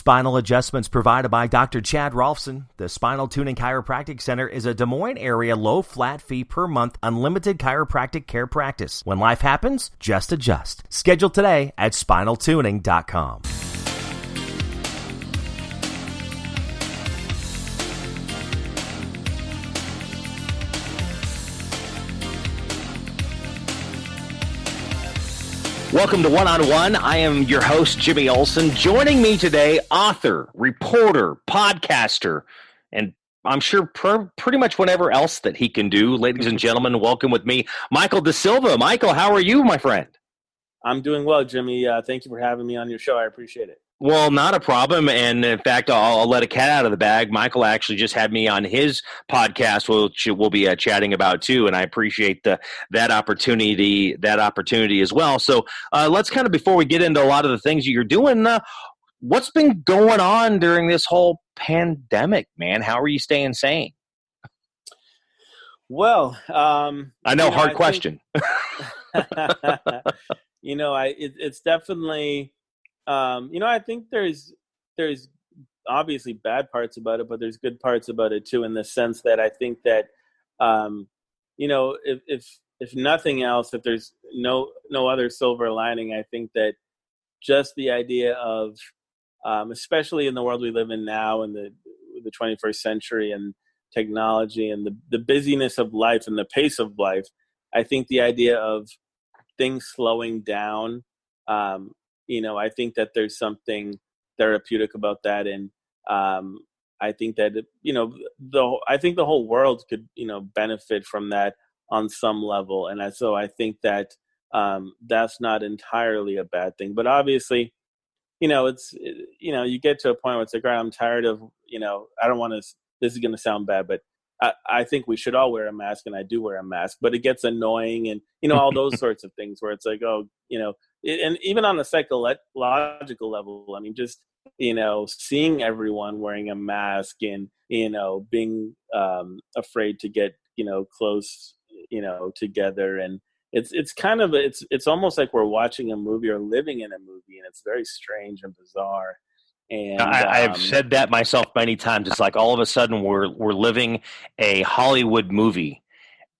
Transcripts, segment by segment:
Spinal adjustments provided by Dr. Chad Rolfson. The Spinal Tuning Chiropractic Center is a Des Moines area low flat fee per month unlimited chiropractic care practice. When life happens, just adjust. Schedule today at spinaltuning.com. Welcome to One-on-One. I am your host, Jimmy Olsen. Joining me today, author, reporter, podcaster, and I'm sure pretty much whatever else that he can do. Ladies and gentlemen, welcome with me, Michael DaSilva. Michael, how are you, my friend? I'm doing well, Jimmy. Thank you for having me on your show. I appreciate it. Well, not a problem. And in fact, I'll let a cat out of the bag. Michael actually just had me on his podcast, which we'll be chatting about too. And I appreciate that opportunity as well. So let's kind of, before we get into a lot of the things that you're doing, what's been going on during this whole pandemic, man? How are you staying sane? Well, I know, hard question. It's definitely, I think there's obviously bad parts about it, but there's good parts about it too, in the sense that I think that, if nothing else, if there's no other silver lining, I think that just the idea of, especially in the world we live in now, in the 21st century, and technology and the busyness of life and the pace of life, I think the idea of things slowing down, I think that there's something therapeutic about that. And I think that, I think the whole world could, benefit from that on some level. And so I think that that's not entirely a bad thing. But obviously, you get to a point where it's like, all right, I'm tired of, I don't want to, this is going to sound bad, but I think we should all wear a mask, and I do wear a mask, but it gets annoying, and, all those sorts of things where it's like, and even on the psychological level, I mean, just, seeing everyone wearing a mask and, being afraid to get, close, together. And it's kind of, it's almost like we're watching a movie or living in a movie, and it's very strange and bizarre. And I've said that myself many times. It's like all of a sudden we're living a Hollywood movie,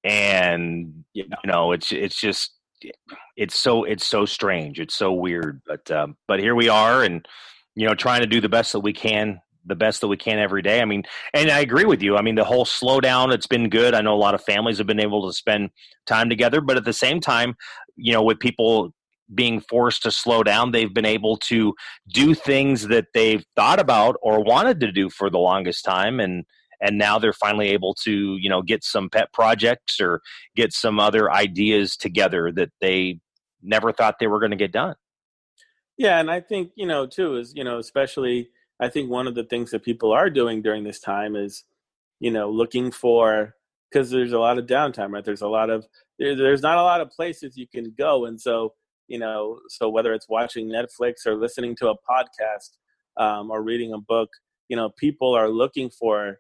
and it's just so strange. It's so weird, but here we are, and trying to do the best that we can every day. I mean, and I agree with you. I mean, the whole slowdown, it's been good. I know a lot of families have been able to spend time together, but at the same time, with people being forced to slow down, they've been able to do things that they've thought about or wanted to do for the longest time, and now they're finally able to get some pet projects or get some other ideas together that they never thought they were going to get done. Yeah, and I think too is especially, I think one of the things that people are doing during this time is looking for, because there's a lot of downtime, right? There's not a lot of places you can go, and so so whether it's watching Netflix or listening to a podcast, or reading a book, people are looking for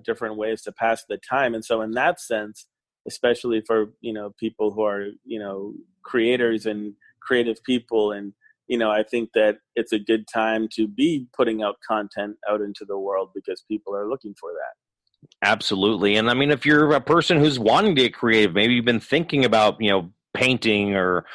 different ways to pass the time. And so in that sense, especially for, people who are, creators and creative people, and, I think that it's a good time to be putting out content out into the world, because people are looking for that. Absolutely. And I mean, if you're a person who's wanting to get creative, maybe you've been thinking about, painting or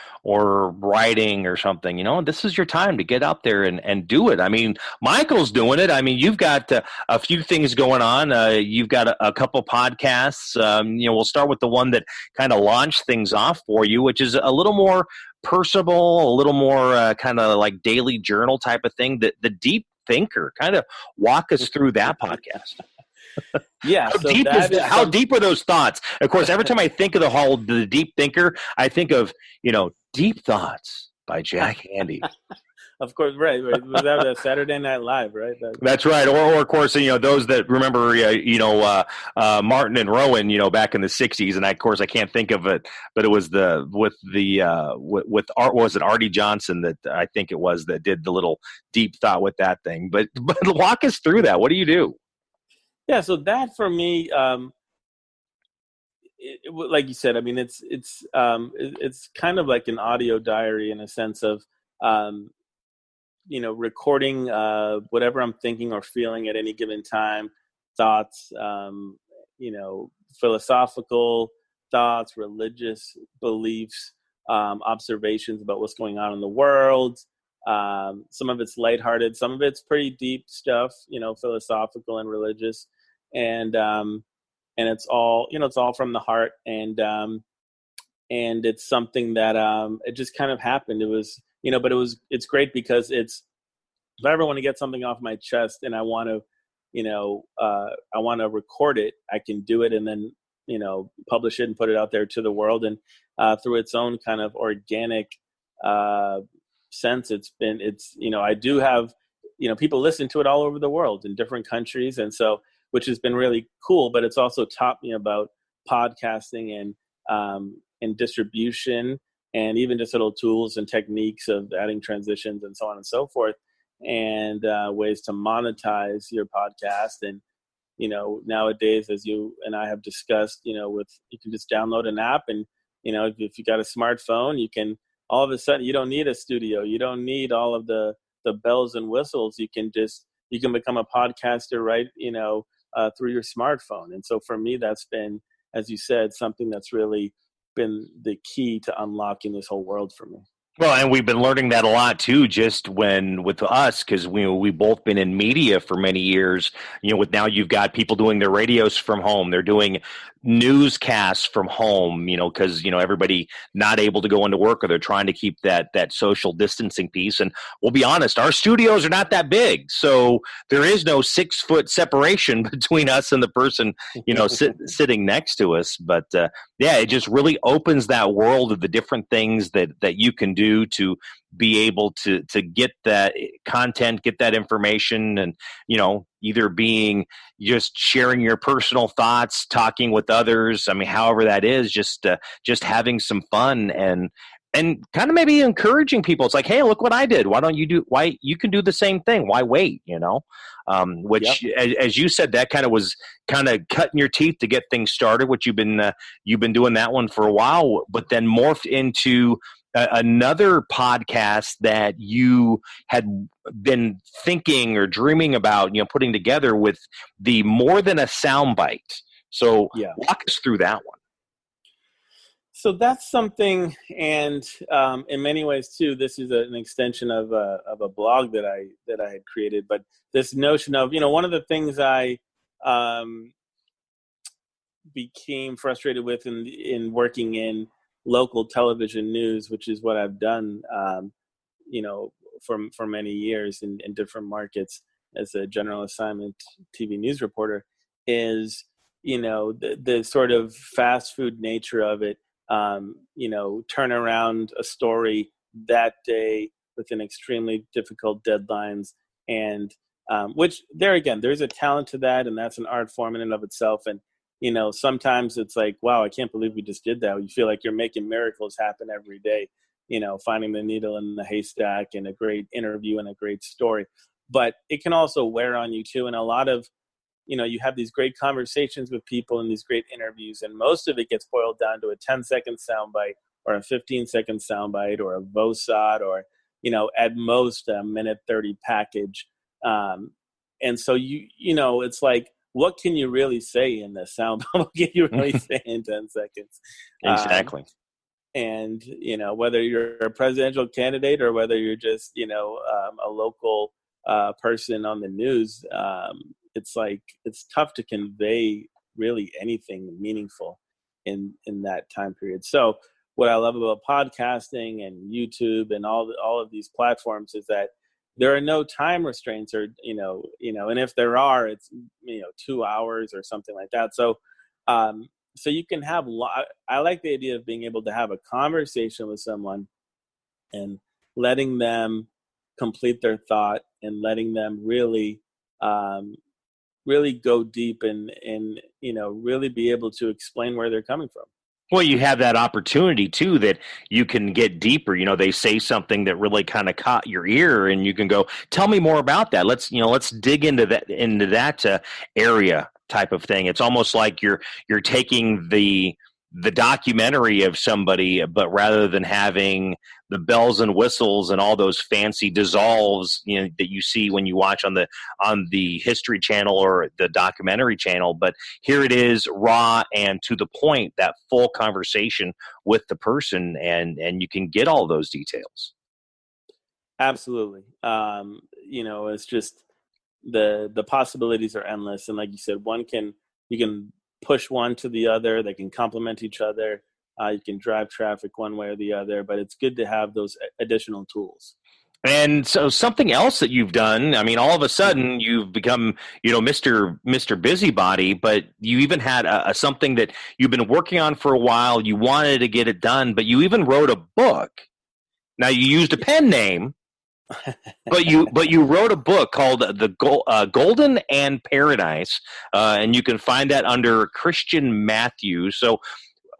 writing or something, this is your time to get out there and do it. I mean, Michael's doing it. I mean, you've got a few things going on. You've got a couple podcasts. We'll start with the one that kind of launched things off for you, which is a little more personable, a little more kind of like daily journal type of thing. The Deep Thinker. Kind of walk us through that podcast. Yeah. How deep are those thoughts? Of course, every time I think of the Deep Thinker, I think of, Deep Thoughts by Jack Handey. Of course, right. Was that Saturday Night Live, right? That's right. Or of course, those that remember, Martin and Rowan, back in the '60s, and of course I can't think of it, but it was with Art, was it Artie Johnson that I think it was that did the little deep thought with that thing. But walk us through that. What do you do? Yeah, so that for me, like you said, I mean, it's kind of like an audio diary in a sense of recording whatever I'm thinking or feeling at any given time, thoughts, philosophical thoughts, religious beliefs, observations about what's going on in the world. Some of it's lighthearted, some of it's pretty deep stuff, philosophical and religious, and it's all from the heart, and it's something that it just kind of happened. It was, but it's great because if I ever want to get something off my chest and I want to, I want to record it, I can do it and then, publish it and put it out there to the world. And through its own kind of organic sense, I do have, people listen to it all over the world in different countries. And so, which has been really cool, but it's also taught me about podcasting and distribution, and even just little tools and techniques of adding transitions and so on and so forth, and ways to monetize your podcast. And nowadays, as you and I have discussed, you can just download an app, and if you got a smartphone, you can all of a sudden, you don't need a studio, you don't need all of the bells and whistles. You can become a podcaster right through your smartphone. And so for me, that's been, as you said, something that's really been the key to unlocking this whole world for me. Well, and we've been learning that a lot too, just with us, because we've both been in media for many years. With now you've got people doing their radios from home, they're doing newscasts from home. Because everybody not able to go into work, or they're trying to keep that social distancing piece. And we'll be honest, our studios are not that big, so there is no 6-foot separation between us and the person sitting next to us. But yeah, it just really opens that world of the different things that you can do to be able to get that content, get that information, and either being just sharing your personal thoughts, talking with others. I mean, however that is, just having some fun and kind of maybe encouraging people. It's like, hey, look what I did. Why you can do the same thing? Why wait? Which, yep. As you said, that kind of was kind of cutting your teeth to get things started, which you've been doing that one for a while, but then morphed into another podcast that you had been thinking or dreaming about, putting together, with the More Than a Soundbite. So walk us through that one. So that's something, and in many ways too, this is an extension of a blog that I had created. But this notion of, one of the things I became frustrated with in working in local television news, which is what I've done, for many years in different markets as a general assignment TV news reporter, is, the sort of fast food nature of it. Turn around a story that day within extremely difficult deadlines, and which there again, there's a talent to that, and that's an art form in and of itself. And sometimes it's like, wow, I can't believe we just did that. You feel like you're making miracles happen every day, finding the needle in the haystack, and a great interview and a great story. But it can also wear on you too. And a lot of, you have these great conversations with people and these great interviews, and most of it gets boiled down to a 10-second soundbite or a 15-second soundbite or a VOSOT or, at most a minute 30 package. And so it's like, what can you really say in the sound? What can you really say in 10 seconds? Exactly. And, whether you're a presidential candidate or whether you're just, a local person on the news, it's like, it's tough to convey really anything meaningful in that time period. So what I love about podcasting and YouTube and all of these platforms is that there are no time restraints, or and if there are, it's 2 hours or something like that. So so you can have I like the idea of being able to have a conversation with someone and letting them complete their thought, and letting them really really go deep and really be able to explain where they're coming from. Well, you have that opportunity too, that you can get deeper. They say something that really kind of caught your ear, and you can go, "Tell me more about that. Let's dig into that area," type of thing. It's almost like you're taking the the documentary of somebody, but rather than having the bells and whistles and all those fancy dissolves, that you see when you watch on the History Channel or the documentary channel, but here it is, raw and to the point, that full conversation with the person, and you can get all those details. Absolutely. It's just the possibilities are endless, and like you said, you can push one to the other. They can complement each other. You can drive traffic one way or the other, but it's good to have those additional tools. And so something else that you've done, I mean, all of a sudden you've become, Mr. Busybody, but you even had something that you've been working on for a while. You wanted to get it done, but you even wrote a book. Now, you used a pen name, but you wrote a book called The Golden and Paradise, and you can find that under Christian Matthews. So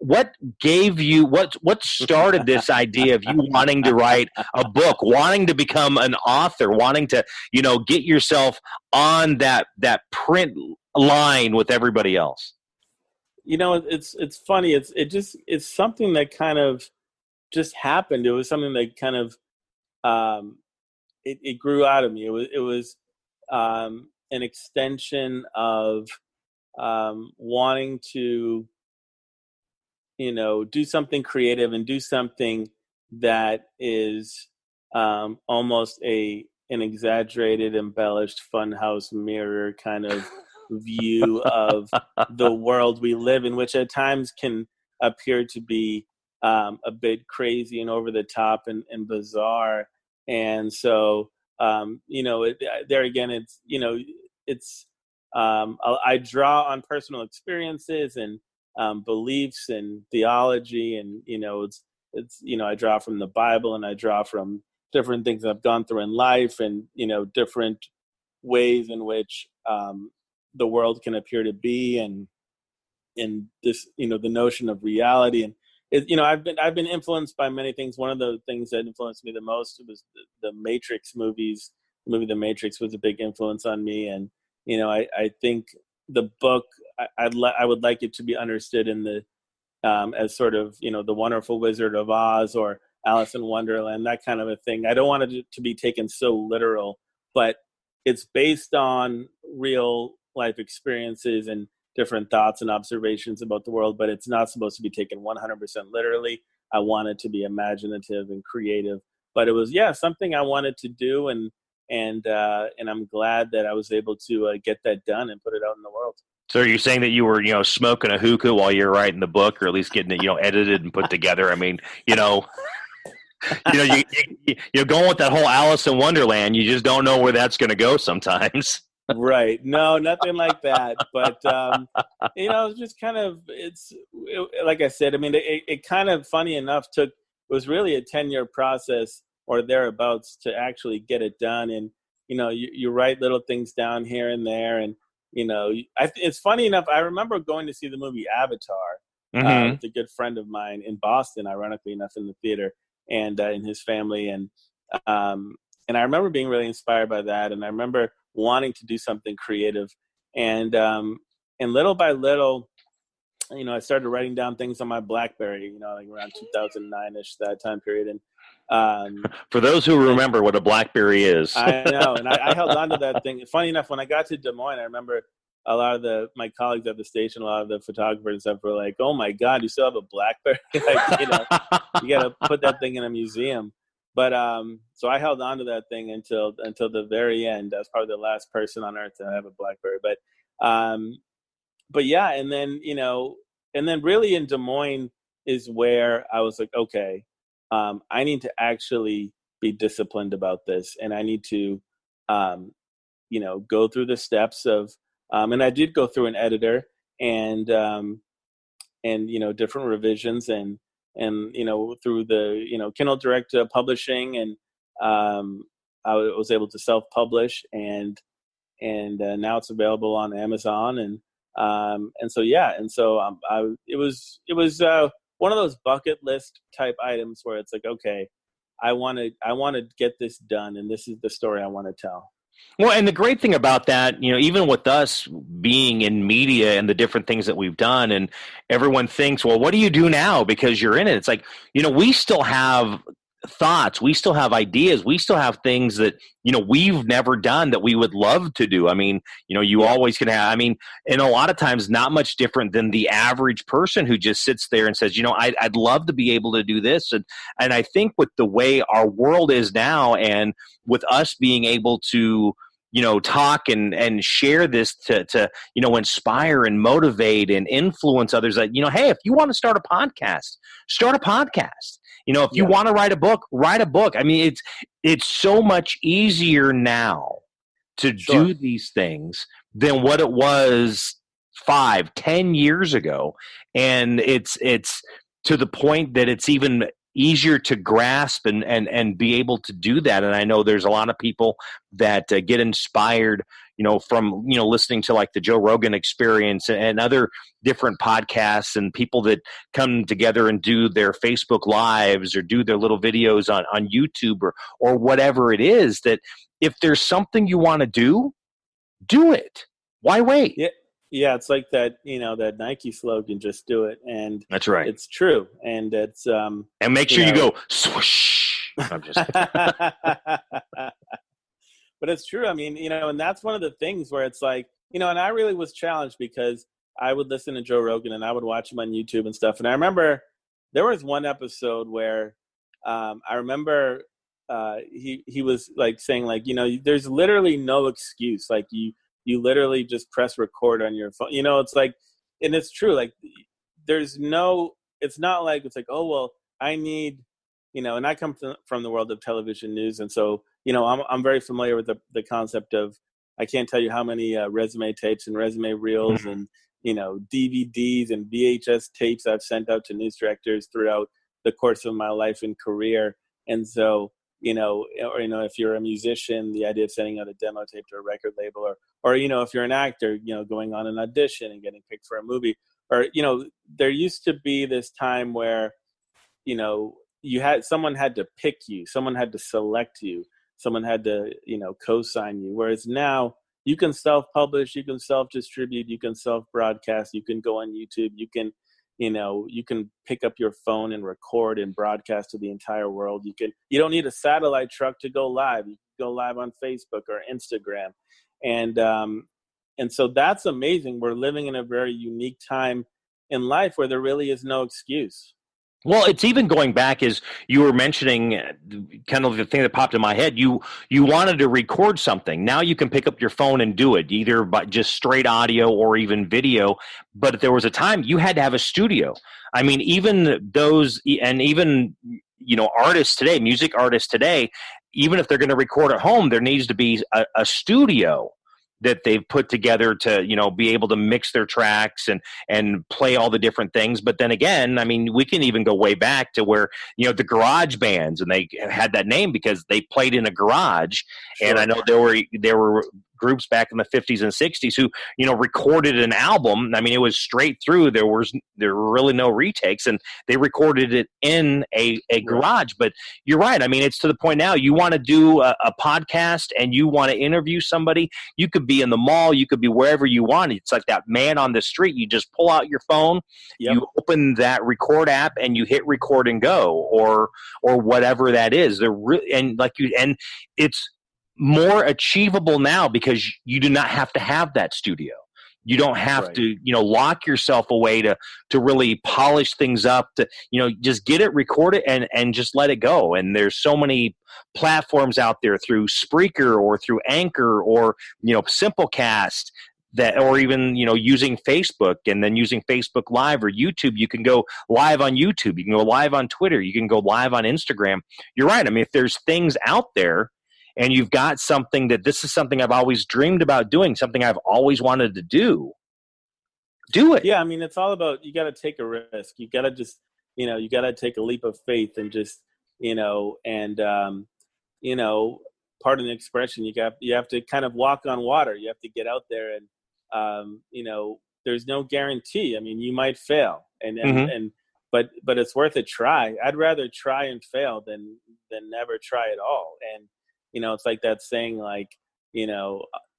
what started this idea of you wanting to write a book, wanting to become an author, wanting to get yourself on that print line with everybody else? It's funny. It's something that kind of just happened. It was something that kind of it grew out of me. It was an extension of wanting to do something creative and do something that is almost an exaggerated, embellished funhouse mirror kind of view of the world we live in, which at times can appear to be a bit crazy and over the top and bizarre. And so, there again, I draw on personal experiences and beliefs and theology, and I draw from the Bible, and I draw from different things I've gone through in life, and different ways in which the world can appear to be, and this the notion of reality. And I've been influenced by many things. One of the things that influenced me the most was the Matrix movies. The movie The Matrix was a big influence on me, and I think the book, I would like it to be understood in the as sort of the Wonderful Wizard of Oz or Alice in Wonderland, that kind of a thing. I don't want it to be taken so literal, but it's based on real life experiences and different thoughts and observations about the world, but it's not supposed to be taken 100% literally. I want it to be imaginative and creative, but it was something I wanted to do, and I'm glad that I was able to get that done and put it out in the world. So are you saying that you were, smoking a hookah while you're writing the book, or at least getting it, edited and put together? I mean, you're going with that whole Alice in Wonderland. You just don't know where that's going to go sometimes. Right. No, nothing like that. But, it's just kind of, like I said, I mean, it kind of, funny enough, it was really a 10-year process or thereabouts to actually get it done. And, you write little things down here and there. And, it's funny enough, I remember going to see the movie Avatar with a good friend of mine in Boston, ironically enough, in the theater, and in his family. And I remember being really inspired by that. And I remember wanting to do something creative. And little by little, I started writing down things on my BlackBerry, like around 2009-ish, that time period. And for those who remember what a BlackBerry is, I know, and I held on to that thing. Funny enough, when I got to Des Moines, I remember a lot of my colleagues at the station, a lot of the photographers and stuff were like, "Oh my God, you still have a BlackBerry? Like, you got to put that thing in a museum." But so I held on to that thing until the very end. I was probably the last person on earth to have a BlackBerry. But yeah, and then really in Des Moines is where I was like, okay, I need to actually be disciplined about this, and I need to, go through the steps of, and I did go through an editor and different revisions and through the Kindle Direct Publishing, and I was able to self-publish, and now it's available on Amazon, and so it was one of those bucket list type items where it's like, okay, I want to get this done, and this is the story I want to tell. Well, and the great thing about that, even with us being in media and the different things that we've done, and everyone thinks, well, what do you do now because you're in it? It's like, we still have thoughts, we still have ideas, we still have things that, we've never done that we would love to do. I mean, you Yeah. always can have, I mean, and a lot of times not much different than the average person who just sits there and says, I'd love to be able to do this. And I think with the way our world is now, and with us being able to, talk and share this to inspire and motivate and influence others, that, hey, if you want to start a podcast, start a podcast. If you Yeah. want to write a book, write a book. I mean, it's so much easier now to Sure. do these things than what it was 5-10 years ago. And it's to the point that it's even easier to grasp and be able to do that. And I know there's a lot of people that get inspired, from, listening to like the Joe Rogan Experience and other different podcasts, and people that come together and do their Facebook lives or do their little videos on YouTube or whatever it is. That if there's something you want to do it. Why wait? Yeah. Yeah. It's like that, that Nike slogan, just do it. And That's right. it's true. And it's, And make sure you go swoosh. I'm just but it's true. I mean, and that's one of the things where it's like, and I really was challenged because I would listen to Joe Rogan and I would watch him on YouTube and stuff. And I remember there was one episode where I remember he was like saying, like, there's literally no excuse. Like you literally just press record on your phone. It's like, and it's true. Like there's no, it's not like, it's like, oh, well, I need, and I come from the world of television news. And so, I'm very familiar with the concept of, I can't tell you how many resume tapes and resume reels and, DVDs and VHS tapes I've sent out to news directors throughout the course of my life and career. And so, if you're a musician, the idea of sending out a demo tape to a record label, or if you're an actor, going on an audition and getting picked for a movie, or, there used to be this time where, someone had to pick you, someone had to select you, someone had to, co-sign you. Whereas now you can self-publish, you can self-distribute, you can self-broadcast, you can go on YouTube, you can pick up your phone and record and broadcast to the entire world. You don't need a satellite truck to go live. You can go live on Facebook or Instagram. And so that's amazing. We're living in a very unique time in life where there really is no excuse. Well, it's even going back, as you were mentioning, kind of the thing that popped in my head. You wanted to record something. Now you can pick up your phone and do it, either by just straight audio or even video. But there was a time you had to have a studio. I mean, even those, and even artists today, music artists today, even if they're going to record at home, there needs to be a studio that they've put together to, be able to mix their tracks and play all the different things. But then again, I mean, we can even go way back to where, the garage bands, and they had that name because they played in a garage. Sure. And I know there were groups back in the 50s and 60s who, recorded an album. I mean, it was straight through. There were really no retakes, and they recorded it in a garage. But you're right. I mean, it's to the point now, you want to do a podcast and you want to interview somebody. You could be in the mall, you could be wherever you want. It's like that man on the street. You just pull out your phone, yep. You open that record app, and you hit record and go, or whatever that is. And it's more achievable now because you do not have to have that studio. You don't have to, lock yourself away to really polish things up, to, just get it, record it, and just let it go. And there's so many platforms out there through Spreaker or through Anchor or, Simplecast, that, or even, using Facebook, and then using Facebook Live or YouTube. You can go live on YouTube. You can go live on Twitter. You can go live on Instagram. You're right. I mean, if there's things out there, and you've got something that, this is something I've always dreamed about doing, something I've always wanted to do it. Yeah, I mean, it's all about, you got to take a risk. You got to just, you got to take a leap of faith and just, pardon the expression, you have to kind of walk on water. You have to get out there, and, there's no guarantee. I mean, you might fail, but it's worth a try. I'd rather try and fail than never try at all. And, it's like that saying, like, you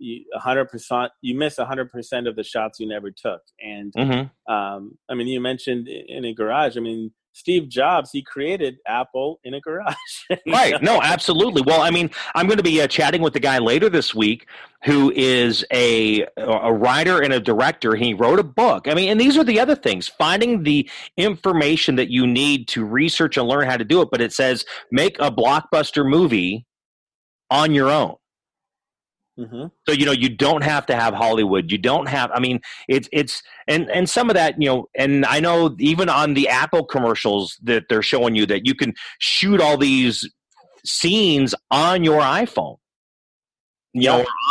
100%, you miss 100% of the shots you never took. And I mean, you mentioned in a garage. I mean, Steve Jobs, he created Apple in a garage. Right. No, absolutely. Well, I mean, I'm going to be chatting with the guy later this week who is a writer and a director. He wrote a book. I mean, and these are the other things, finding the information that you need to research and learn how to do it. But it says make a blockbuster movie on your own. So, you don't have to have Hollywood. You don't have, I mean, and some of that, and I know even on the Apple commercials that they're showing you that you can shoot all these scenes on your iPhone.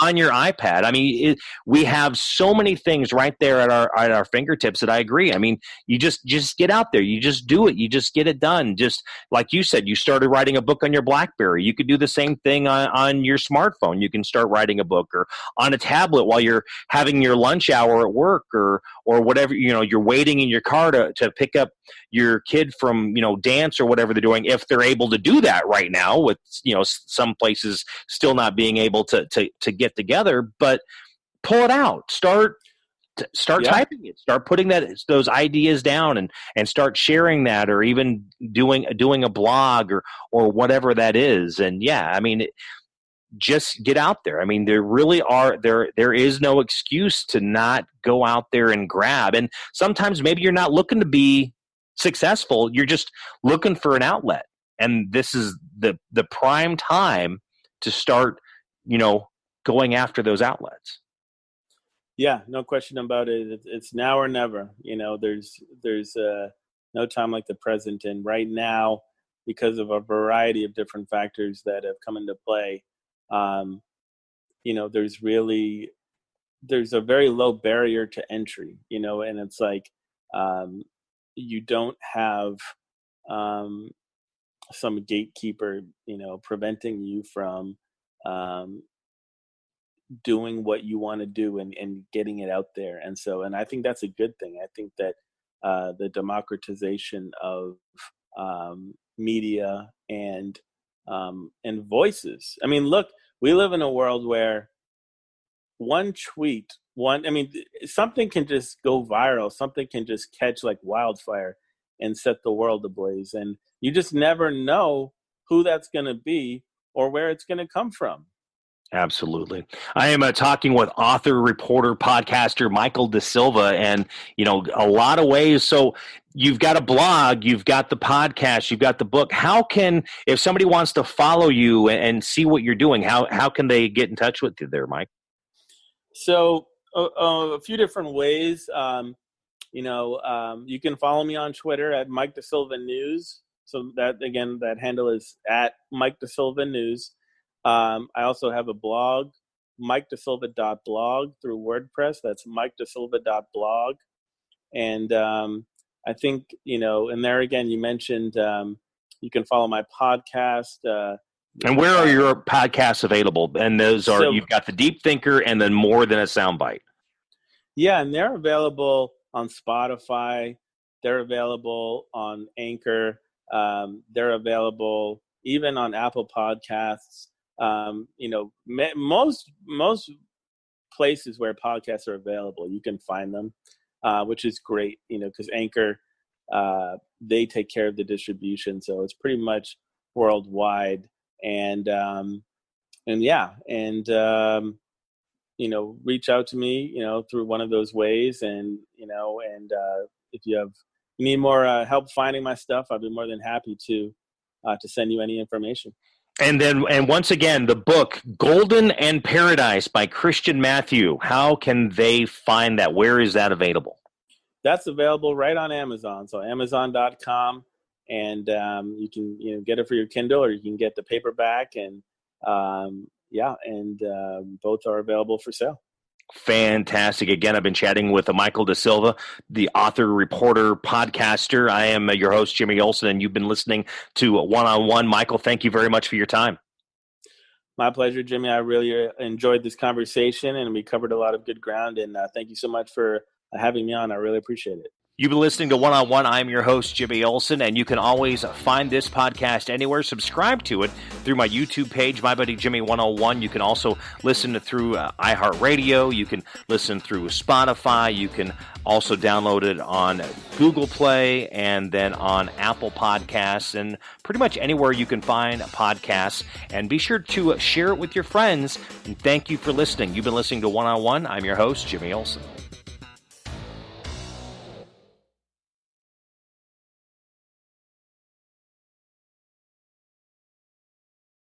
On your iPad. I mean, we have so many things right there at our fingertips that I agree. I mean, you just get out there. You just do it. You just get it done. Just like you said, you started writing a book on your BlackBerry. You could do the same thing on your smartphone. You can start writing a book or on a tablet while you're having your lunch hour at work or whatever, you're waiting in your car to pick up your kid from, dance or whatever they're doing, if they're able to do that right now with, some places still not being able to get together, but pull it out, start typing it, start putting those ideas down and start sharing that, or even doing a blog or whatever that is. And I mean, just get out there. I mean, there is no excuse to not go out there and grab. And sometimes maybe you're not looking to be successful. You're just looking for an outlet. And this is the prime time to start, going after those outlets. Yeah, no question about it. It's now or never. There's no time like the present. And right now, because of a variety of different factors that have come into play, there's a very low barrier to entry, and it's like you don't have some gatekeeper, preventing you from doing what you want to do and getting it out there. And I think that's a good thing. I think that the democratization of media and voices. I mean, look, we live in a world where one tweet, something can just go viral. Something can just catch like wildfire and set the world ablaze. And you just never know who that's going to be or where it's going to come from. Absolutely. I am talking with author, reporter, podcaster Michael DaSilva, and a lot of ways. So you've got a blog, you've got the podcast, you've got the book. How can, if somebody wants to follow you and see what you're doing, how can they get in touch with you there, Mike? So a few different ways. You can follow me on Twitter at Mike DaSilva News. So that handle is at Mike DaSilva News. I also have a blog, MikeDaSilva.blog through WordPress. That's MikeDaSilva.blog. And I think, and there again, you mentioned you can follow my podcast. And where are your podcasts available? And those are, you've got the Deep Thinker and then More Than a Soundbite. Yeah, and they're available on Spotify. They're available on Anchor. They're available even on Apple Podcasts. Most places where podcasts are available, you can find them, which is great, because Anchor, they take care of the distribution. So it's pretty much worldwide. And reach out to me, through one of those ways. And, if you need more help finding my stuff, I'd be more than happy to send you any information. And once again, the book Golden and Paradise by Christian Matthew. How can they find that? Where is that available? That's available right on Amazon. So Amazon.com, and you can get it for your Kindle, or you can get the paperback, and both are available for sale. Fantastic. Again, I've been chatting with Michael DaSilva, the author, reporter, podcaster. I am your host, Jimmy Olsen, and you've been listening to One-on-One. Michael, thank you very much for your time. My pleasure, Jimmy. I really enjoyed this conversation, and we covered a lot of good ground, and thank you so much for having me on. I really appreciate it. You've been listening to One on One. I'm your host, Jimmy Olsen, and you can always find this podcast anywhere. Subscribe to it through my YouTube page, My Buddy Jimmy 101. You can also listen to through iHeartRadio. You can listen through Spotify. You can also download it on Google Play and then on Apple Podcasts and pretty much anywhere you can find podcasts. And be sure to share it with your friends. And thank you for listening. You've been listening to One on One. I'm your host, Jimmy Olsen.